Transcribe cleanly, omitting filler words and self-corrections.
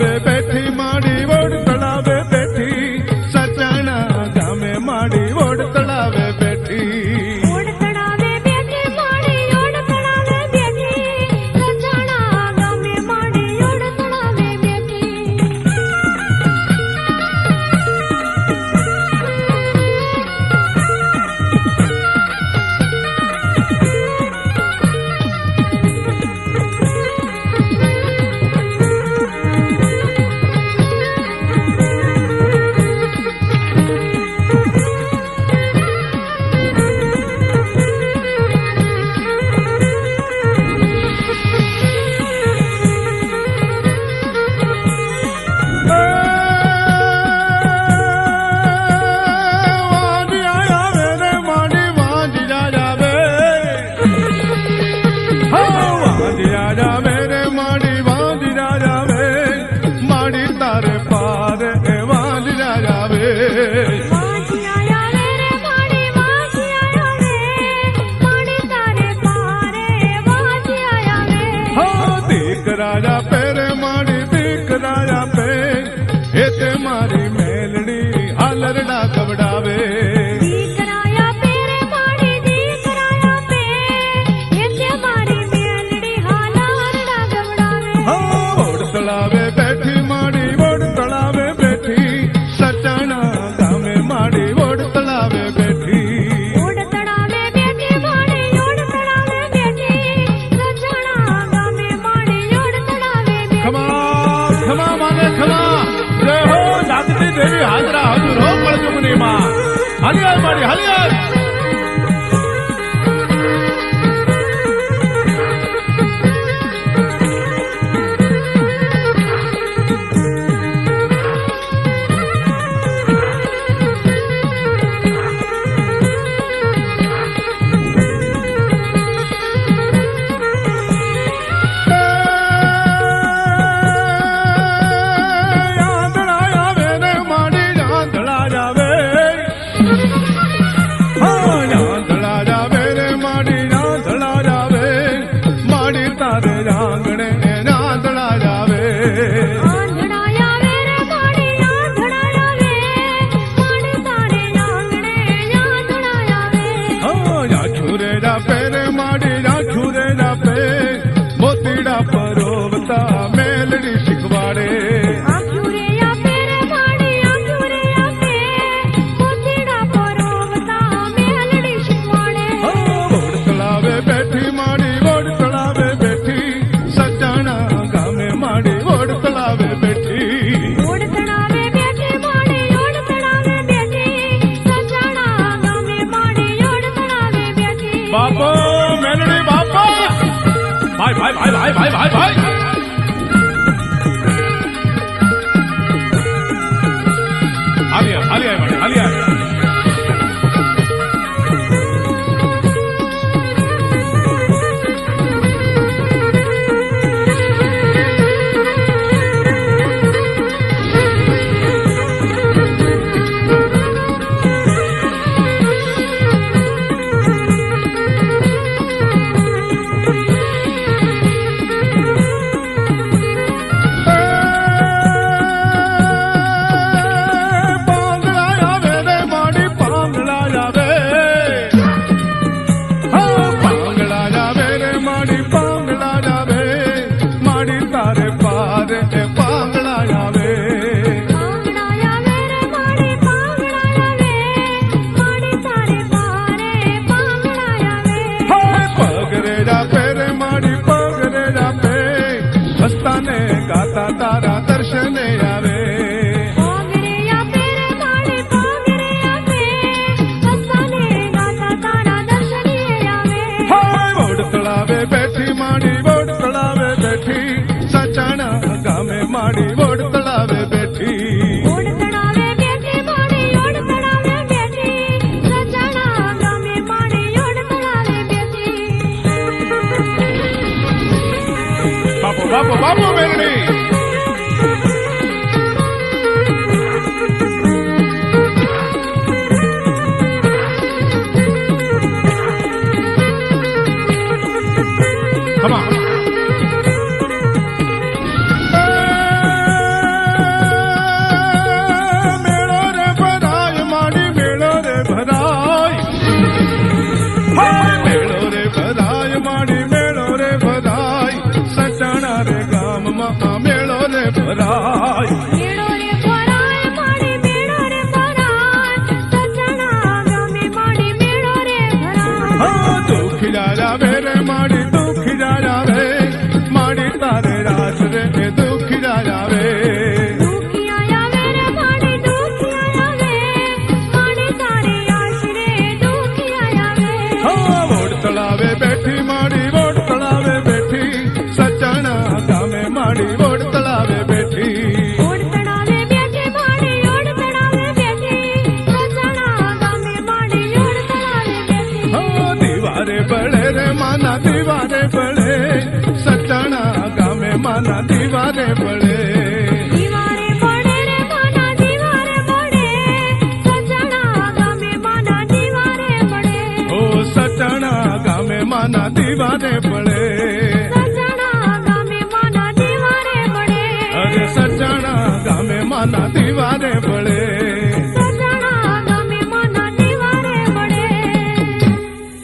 તળાવે બેઠી માડી વડ તળાવે બેઠી સચાણા ગામે માડી વડ તળાવે બેઠી રાજા પેરે માડી દીક રાજા પે એ તે મારી મેલડી હાલરડા કવડાવે વડ તળાવે બેઠી માડી વડ તળાવે બેઠી સચાણા ગામે માડી વડ તળાવે બેઠી દેવી હાજરા હજુર હો કળજુગની માં હલિયાર માડી હલિયાર બાપો મેલડી બાપા ભાઈ ભાઈ ભાઈ ભાઈ ભાઈ ભાઈ ભાઈ હાલિયા હાલિયા માડી હાલિયા તારા દર્શને આવે વડ તળાવે બેઠી માડી વડ તળાવે બેઠી સચાણા ગામે માડી વડ તળાવે બેઠી બાપુ બાપુ બાપુ મેલડી Come on. મેળો રે ભરાય. મેળો રે ભરાય માડી મેળો રે ભરાય સજણા ગામે માડી મેળો રે ભરાય હા દુખિયા આવે રે માડી દુખિયા આવે માડી તારે રાસ રે દુખિયા આવે. દુખિયા આવે રે માડી દુખિયા આવે માડી તારી આશ રે દુખિયા આવે હા વોડ તળાવે બેઠી માડી વોડ તળાવે બેઠી સચણા ગામે માડી વોડ તળાવે બેઠી. ઓડ તળાવે બેઠી માડી ઓડ તળાવે બેઠી સજણા ગામે માડી ઓડ તળાવે બેઠી હા દીવારે બળે રે માના દીવારે બળે સચણા ગામે માના દીવારે બળે. દીવારે પડે રે માના દીવારે પડે સજણા ગામે માના દીવારે પડે ઓ સચણા ગામે માના દીવારે બળે. સજણા ગામે માના દીવારે પડે અરે સચણા ગામે માના દીવારે બળે.